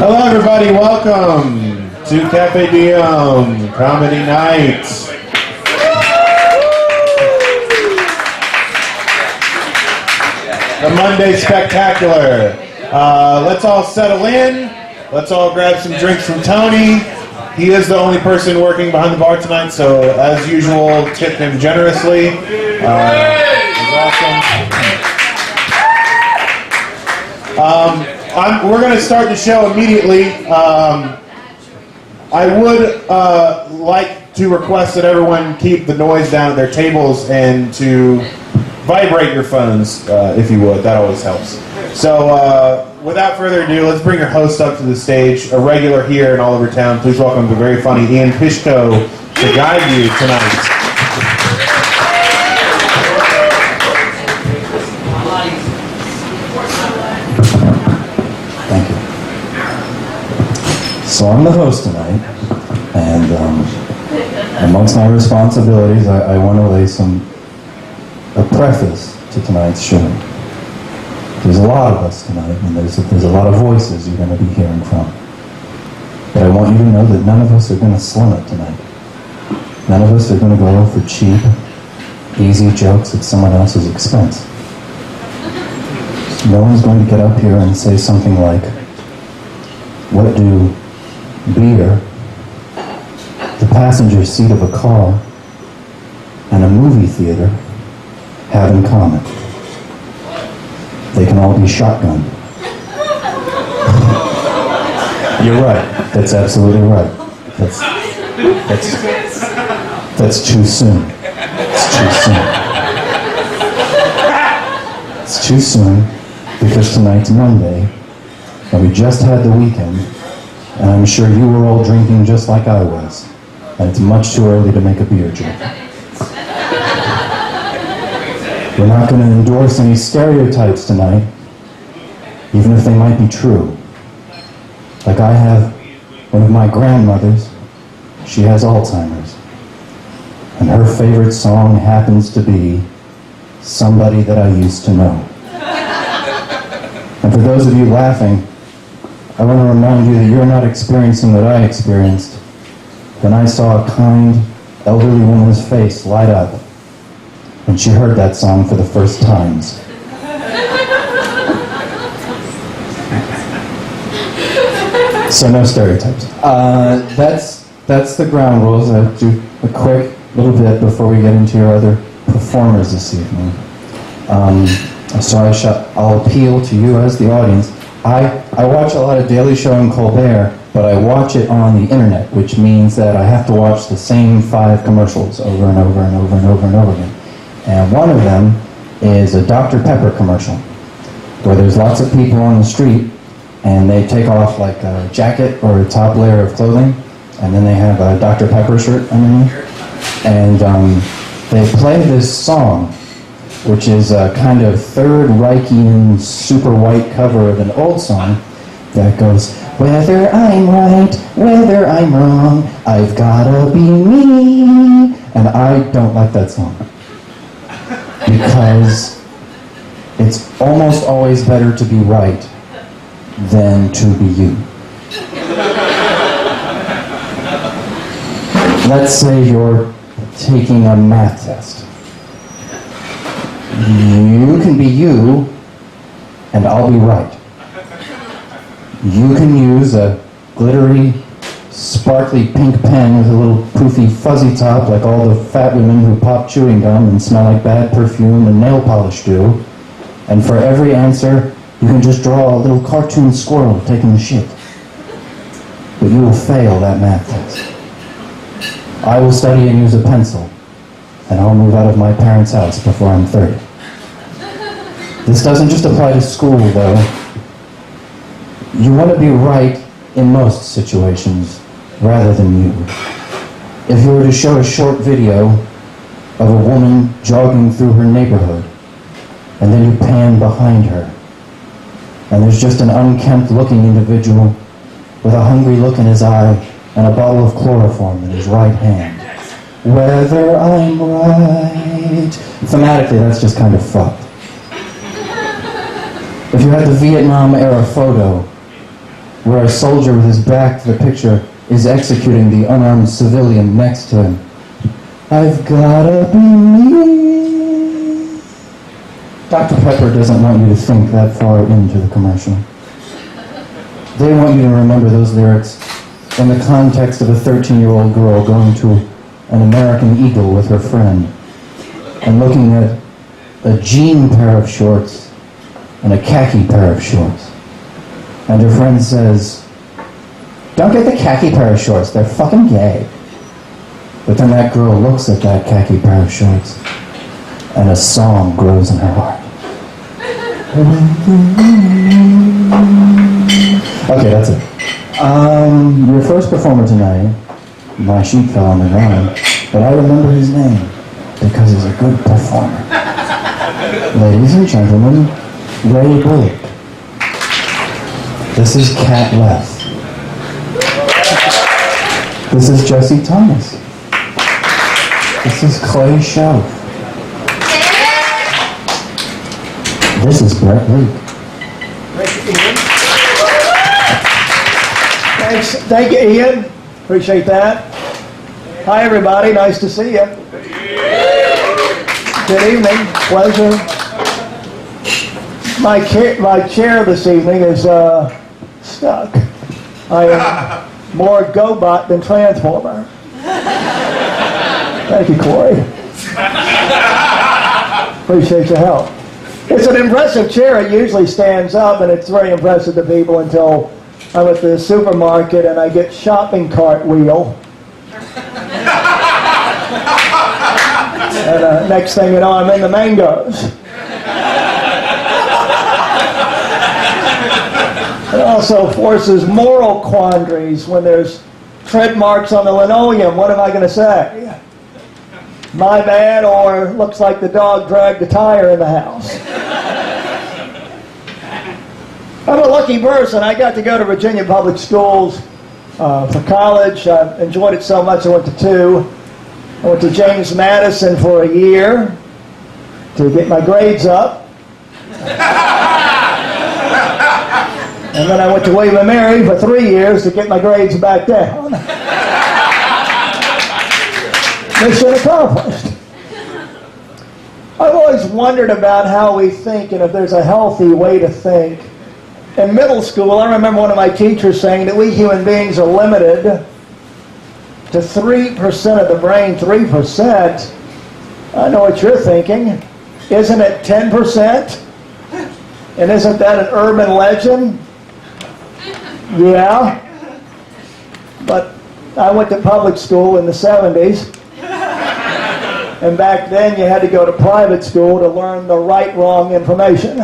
Hello everybody, welcome to Cafe Diem Comedy Night. The Monday Spectacular. Let's all settle in. Let's all grab some drinks from Tony. He is the only person working behind the bar tonight, so as usual, tip him generously. He's awesome. We're going to start the show immediately. I would like to request that everyone keep the noise down at their tables and to vibrate your phones, if you would. That always helps. So, without further ado, let's bring our host up to the stage, a regular here and all over town. Please welcome the very funny Ian Pishko to guide you tonight. Thank you. So I'm the host tonight, and amongst my responsibilities, I want to lay a preface to tonight's show. There's a lot of us tonight, and there's a lot of voices you're going to be hearing from. But I want you to know that none of us are going to slum it tonight. None of us are going to go for cheap, easy jokes at someone else's expense. No one's going to get up here and say something like, what do beer, the passenger seat of a car, and a movie theater have in common? They can all be shotgunned. You're right. That's absolutely right. That's too soon. It's too soon. It's too soon because tonight's Monday, and we just had the weekend, and I'm sure you were all drinking just like I was, and it's much too early to make a beer joke. We're not going to endorse any stereotypes tonight, even if they might be true. Like I have one of my grandmothers, she has Alzheimer's, and her favorite song happens to be Somebody That I Used to Know. And for those of you laughing, I want to remind you that you're not experiencing what I experienced when I saw a kind, elderly woman's face light up when she heard that song for the first times. So no stereotypes. That's the ground rules. I'll do a quick little bit before we get into your other performers this evening. I'll appeal to you as the audience. I watch a lot of Daily Show and Colbert, but I watch it on the internet, which means that I have to watch the same 5 commercials over and over and over and over and over again. And one of them is a Dr. Pepper commercial, where there's lots of people on the street, and they take off like a jacket or a top layer of clothing, and then they have a Dr. Pepper shirt underneath, and they play this song, which is a kind of Third Reichian super white cover of an old song that goes, whether I'm right, whether I'm wrong, I've gotta be me. And I don't like that song, because it's almost always better to be right than to be you. Let's say you're taking a math test. You can be you, and I'll be right. You can use a glittery, sparkly pink pen with a little poofy fuzzy top like all the fat women who pop chewing gum and smell like bad perfume and nail polish do. And for every answer, you can just draw a little cartoon squirrel taking a shit. But you will fail that math test. I will study and use a pencil, and I'll move out of my parents' house before I'm 30. This doesn't just apply to school, though. You want to be right in most situations, rather than you. If you were to show a short video of a woman jogging through her neighborhood, and then you pan behind her, and there's just an unkempt-looking individual with a hungry look in his eye and a bottle of chloroform in his right hand. Whether I'm right. Thematically, that's just kind of fucked. If you had the Vietnam-era photo where a soldier with his back to the picture is executing the unarmed civilian next to him, I've gotta be me. Dr. Pepper doesn't want you to think that far into the commercial. They want you to remember those lyrics in the context of a 13-year-old girl going to an American Eagle with her friend and looking at a jean pair of shorts and a khaki pair of shorts. And her friend says, "Don't get the khaki pair of shorts, they're fucking gay." But then that girl looks at that khaki pair of shorts and a song grows in her heart. Okay, that's it. Your first performer tonight, my sheet fell on the ground, but I remember his name because he's a good performer. Ladies and gentlemen, Ray Bullock. This is Cat Left. This is Jesse Thomas. This is Clay Shelf. This is Brett Leake. Thanks. Thank you, Ian. Appreciate that. Hi, everybody. Nice to see you. Good evening. Pleasure. My chair this evening is stuck. I am more GoBot than Transformer. Thank you, Corey. Appreciate your help. It's an impressive chair. It usually stands up, and it's very impressive to people until I'm at the supermarket and I get shopping cart wheel. And next thing you know, I'm in the mangoes. It also forces moral quandaries when there's tread marks on the linoleum. What am I going to say? My bad, or looks like the dog dragged a tire in the house. I'm a lucky person. I got to go to Virginia Public Schools for college. I enjoyed it so much I went to 2. I went to James Madison for a year to get my grades up. And then I went to William & Mary for 3 years to get my grades back down. Mission accomplished. I've always wondered about how we think and if there's a healthy way to think. In middle school, I remember one of my teachers saying that we human beings are limited to 3% of the brain. 3%? I know what you're thinking. Isn't it 10%? And isn't that an urban legend? Yeah. But I went to public school in the 70s. And back then you had to go to private school to learn the right, wrong information.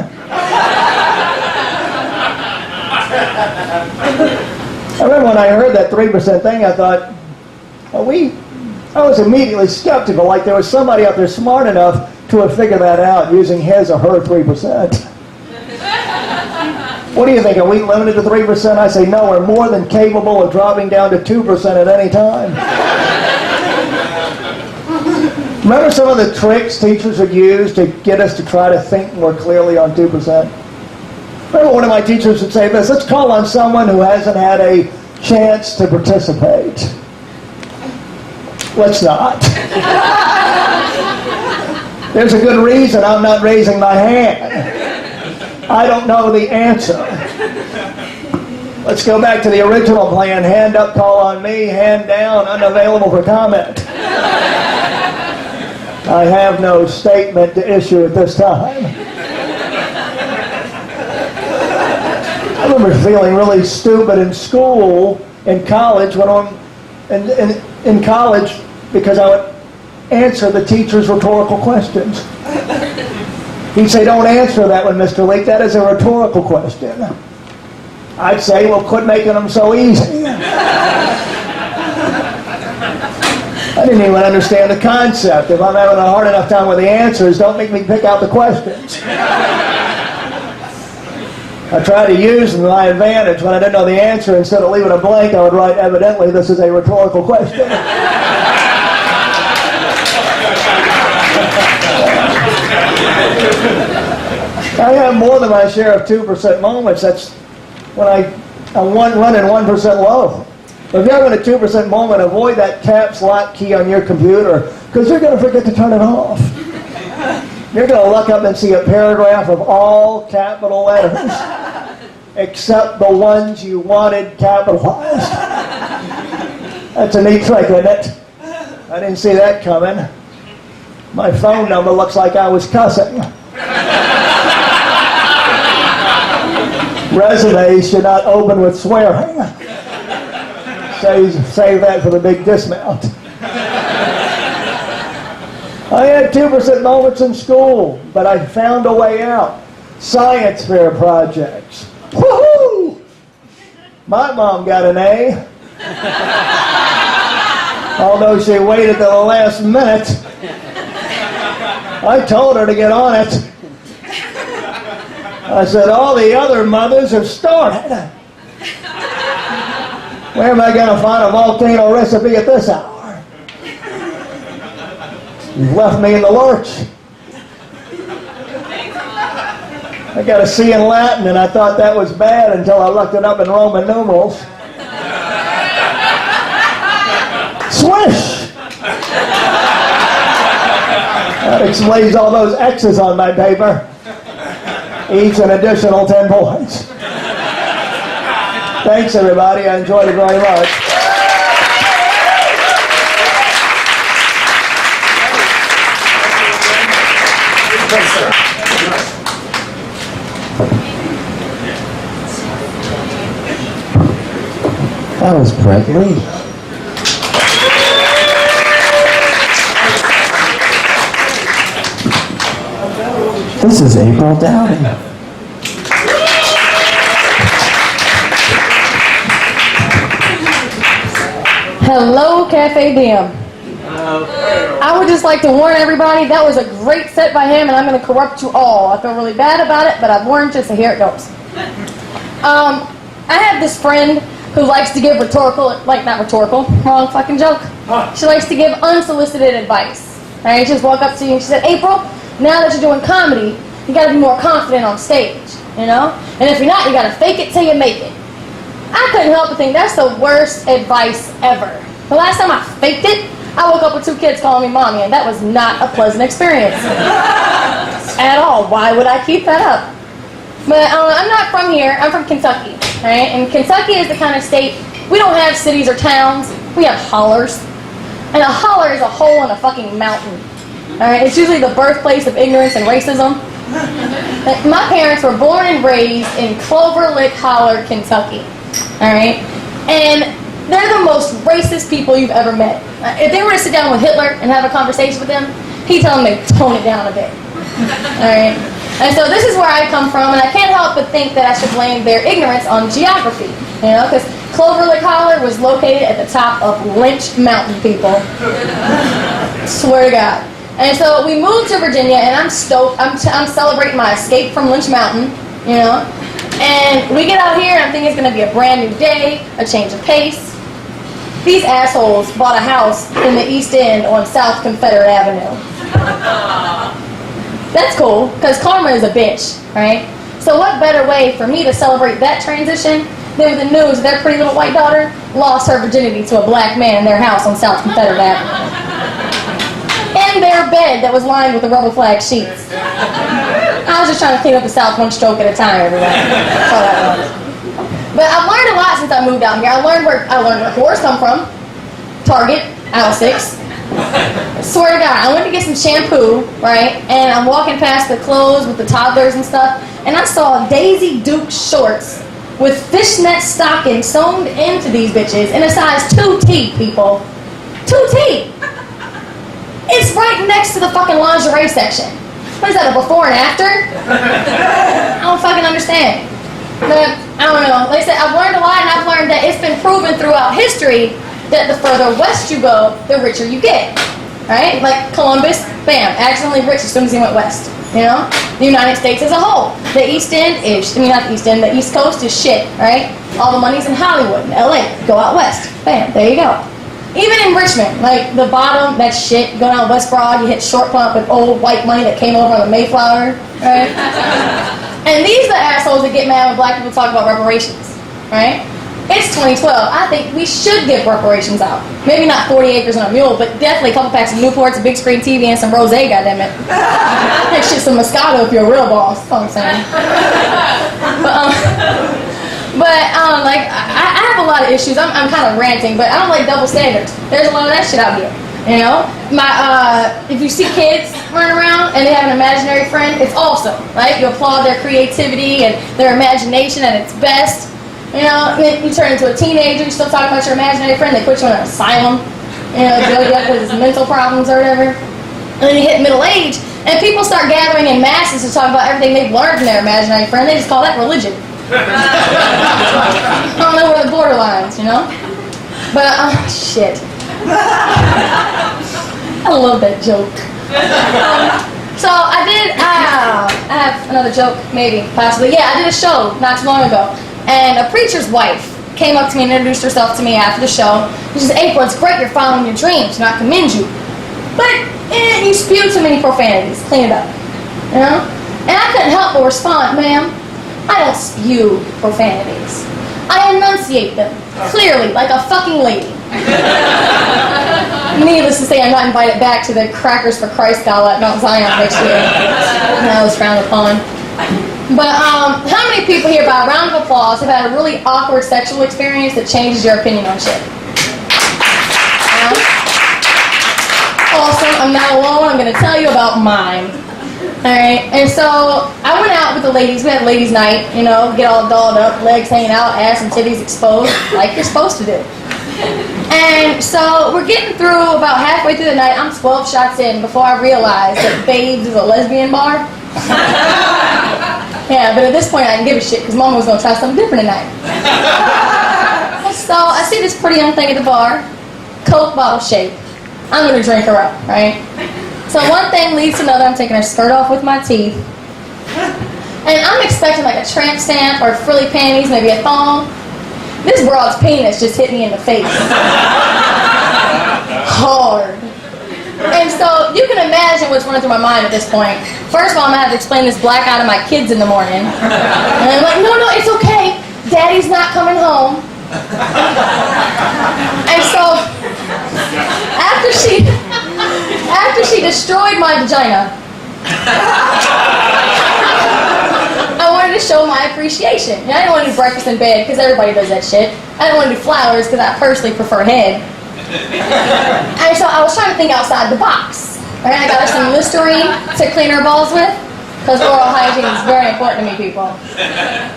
I remember when I heard that 3% thing, I thought, I was immediately skeptical, like there was somebody out there smart enough to have figured that out using his or her 3%. What do you think? Are we limited to 3%? I say no, we're more than capable of dropping down to 2% at any time. Remember some of the tricks teachers would use to get us to try to think more clearly on 2%? Remember one of my teachers would say this: let's call on someone who hasn't had a chance to participate. Let's not. There's a good reason I'm not raising my hand. I don't know the answer. Let's go back to the original plan. Hand up, call on me. Hand down, unavailable for comment. I have no statement to issue at this time. I remember feeling really stupid in school, in college, in college, because I would answer the teacher's rhetorical questions. He'd say, "Don't answer that one, Mr. Leake. That is a rhetorical question." I'd say, "Well, quit making them so easy." I didn't even understand the concept. If I'm having a hard enough time with the answers, don't make me pick out the questions. I tried to use them to my advantage. When I didn't know the answer, instead of leaving a blank, I would write, "Evidently, this is a rhetorical question." I have more than my share of 2% moments. That's when I'm running 1% low. But if you're having a 2% moment, avoid that caps lock key on your computer, because you're going to forget to turn it off. You're going to look up and see a paragraph of all capital letters, except the ones you wanted capitalized. That's a neat trick, isn't it? I didn't see that coming. My phone number looks like I was cussing. Resumes should not open with swearing. Save that for the big dismount. I had 2% moments in school, but I found a way out. Science fair projects. Woohoo! My mom got an A. Although she waited till the last minute. I told her to get on it. I said, all the other mothers have started. Where am I going to find a volcano recipe at this hour? You've left me in the lurch. I got a C in Latin, and I thought that was bad until I looked it up in Roman numerals. Swish! That explains all those X's on my paper. Each an additional 10 points. Thanks, everybody. I enjoyed it very much. That was Brett Leake. This is April Dowdy. Hello, Cafe Diem. I would just like to warn everybody that was a great set by him, and I'm going to corrupt you all. I feel really bad about it, but I've warned you, so here it goes. I have this friend who likes to give not rhetorical, wrong fucking joke. She likes to give unsolicited advice. Right? She just walked up to you and she said, April, now that you're doing comedy, you got to be more confident on stage, you know? And if you're not, you got to fake it till you make it. I couldn't help but think that's the worst advice ever. The last time I faked it, I woke up with 2 kids calling me mommy, and that was not a pleasant experience at all. Why would I keep that up? But I'm not from here. I'm from Kentucky, right? And Kentucky is the kind of state, we don't have cities or towns. We have hollers. And a holler is a hole in a fucking mountain. All right? It's usually the birthplace of ignorance and racism. My parents were born and raised in Clover Lick Holler, Kentucky. All right? And they're the most racist people you've ever met. If they were to sit down with Hitler and have a conversation with him, he'd tell them to tone it down a bit. All right? And so this is where I come from, and I can't help but think that I should blame their ignorance on geography. You know, because Clover Lick Holler was located at the top of Lynch Mountain, people. Swear to God. And so we moved to Virginia, and I'm stoked. I'm celebrating my escape from Lynch Mountain, you know. And we get out here, and I'm thinking it's going to be a brand new day, a change of pace. These assholes bought a house in the East End on South Confederate Avenue. That's cool, because karma is a bitch, right? So what better way for me to celebrate that transition than with the news their pretty little white daughter lost her virginity to a black man in their house on South Confederate Avenue. In their bed that was lined with the rebel flag sheets. I was just trying to clean up the South one stroke at a time, everybody. That's all that was. But I've learned a lot since I moved out here. I learned where whores come from. Target, aisle 6. Swear to God, I went to get some shampoo, right? And I'm walking past the clothes with the toddlers and stuff, and I saw Daisy Duke shorts with fishnet stockings sewn into these bitches in a size 2T, people. 2T! It's right next to the fucking lingerie section. What is that, a before and after? I don't fucking understand. But, I don't know. Like I said, I've learned a lot, and I've learned that it's been proven throughout history that the further west you go, the richer you get. Right? Like Columbus, bam, accidentally rich as soon as he went west. You know? The United States as a whole. The East End is, not the East End, the East Coast is shit, right? All the money's in Hollywood and LA. Go out west. Bam, there you go. Even in Richmond, like the bottom, that shit, go down West Broad, you hit short pump with old white money that came over on the Mayflower, right? And these are the assholes that get mad when black people talk about reparations, right? It's 2012. I think we should give reparations out. Maybe not 40 acres and a mule, but definitely a couple packs of Newports, a big screen TV, and some rosé, goddammit. That shit's some Moscato if you're a real boss, that's all I'm saying. Like, I have a lot of issues. I'm kind of ranting, but I don't like double standards. There's a lot of that shit out here, you know? If you see kids running around and they have an imaginary friend, it's awesome, right? You applaud their creativity and their imagination at its best. You know, you turn into a teenager, you still talking about your imaginary friend, they put you in an asylum, you know, because his mental problems or whatever. And then you hit middle age, and people start gathering in masses to talk about everything they've learned from their imaginary friend. They just call that religion. I don't know where the borderlines, you know? But, shit. I love that joke. So I have another joke, maybe, possibly. Yeah, I did a show not too long ago. And a preacher's wife came up to me and introduced herself to me after the show. She says, April, it's great you're following your dreams, and I commend you. But you spew too many profanities. Clean it up. You know? And I couldn't help but respond, ma'am, I don't spew profanities. I enunciate them, clearly, like a fucking lady. Needless to say, I'm not invited back to the Crackers for Christ gala at Mount Zion next year. That was frowned upon. But how many people here, by a round of applause, have had a really awkward sexual experience that changes your opinion on shit? Awesome, I'm not alone. I'm going to tell you about mine. Alright, and so I went out with the ladies. We had ladies' night, you know, get all dolled up, legs hanging out, ass and titties exposed, like you're supposed to do. And so we're getting through about halfway through the night. I'm 12 shots in before I realized that Babes is a lesbian bar. Yeah, but at this point I didn't give a shit because Mama was going to try something different tonight. So I see this pretty young thing at the bar, Coke bottle shape. I'm going to drink her up, right? So one thing leads to another. I'm taking her skirt off with my teeth. And I'm expecting like a tramp stamp or frilly panties, maybe a thong. This broad's penis just hit me in the face. Hard. And so you can imagine what's running through my mind at this point. First of all, I'm going to have to explain this blackout to my kids in the morning. And I'm like, no, it's okay. Daddy's not coming home. And so, after she destroyed my vagina, I wanted to show my appreciation. I didn't want to do breakfast in bed because everybody does that shit. I didn't want to do flowers because I personally prefer head. And so I was trying to think outside the box. Right? I got her some Listerine to clean her balls with, because oral hygiene is very important to me, people.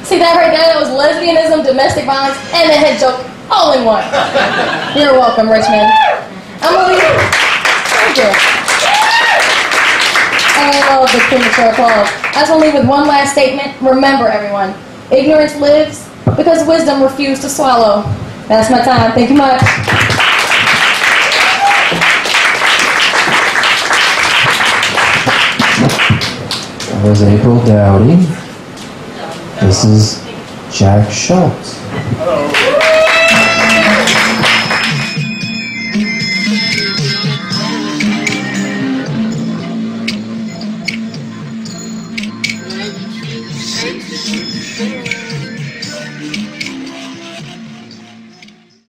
See that right there? That was lesbianism, domestic violence, and the head joke all in one. You're welcome, Richmond. I'm gonna leave. Thank you. I love the premature applause. I just want to leave with one last statement. Remember, everyone, ignorance lives because wisdom refused to swallow. That's my time. Thank you much. That was April Dowdy. This is Jack Schultz. Hello.